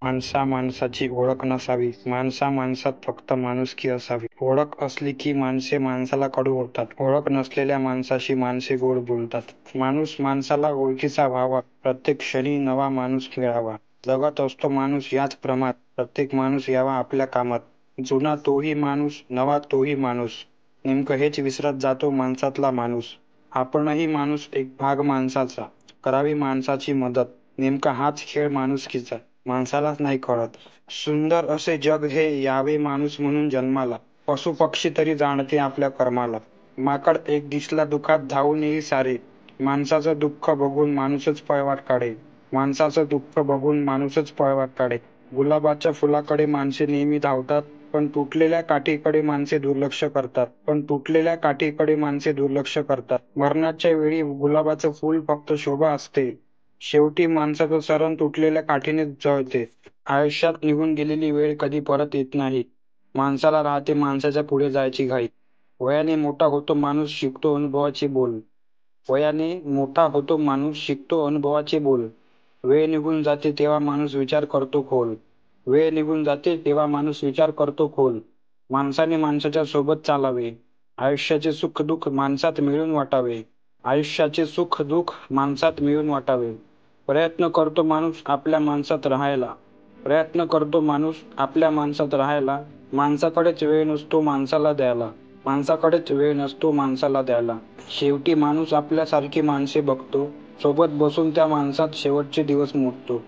माणसा माणसाची ओळख नसावी, माणसा माणसात फक्त माणुसकी असावी. ओळख असली की माणसे माणसाला कडू होतात, ओळख नसलेल्या माणसाशी माणसे गोड बोलतात. माणूस माणसाला ओळखीचा व्हावा, प्रत्येक क्षणी नवा माणूस मिळावा. जगत असतो माणूस याच भ्रमात, प्रत्येक माणूस यावा आपल्या कामात. जुना तोही माणूस, नवा तोही माणूस, नेमकं हेच विसरत जातो माणसातला माणूस. आपणही माणूस, एक भाग माणसाचा, करावी माणसाची मदत. नेमका हाच खेळ माणुसकीचा, माणसालाच नाही कळत. सुंदर असे जग हे, यावे माणूस म्हणून जन्माला. पशुपक्षी तरी जाणते आपल्या कर्माला. माकड एक दिसला दुःखात धावून येई सारे, माणसाचं दुःख बघून माणूसच पळवाट काढे. माणसाचं दुःख बघून माणूसच पळवाट काढे. गुलाबाच्या फुलाकडे माणसे नेहमी धावतात, पण तुटलेल्या काठीकडे माणसे दुर्लक्ष करतात. मरणाच्या वेळी गुलाबाचं फूल फक्त शोभा असते, शेवटी माणसाचं चरण तुटलेल्या काठीनेच जळते. आयुष्यात निघून गेलेली वेळ कधी परत येत नाही, माणसाला राहते माणसाच्या पुढे जायची घाई. वयाने मोठा होतो माणूस, शिकतो अनुभवाचे बोल. वेळ निघून जाते तेव्हा माणूस विचार करतो खोल. माणसाने माणसाच्या सोबत चालावे, आयुष्याचे सुख दुःख माणसात मिळून वाटावे. प्रयत्न करतो माणूस आपल्या माणसात राहायला. माणसाकडेच वेळ नसतो माणसाला द्यायला. शेवटी माणूस आपल्यासारखी माणसे बघतो, सोबत बसून त्या माणसात शेवटचे दिवस मोजतो.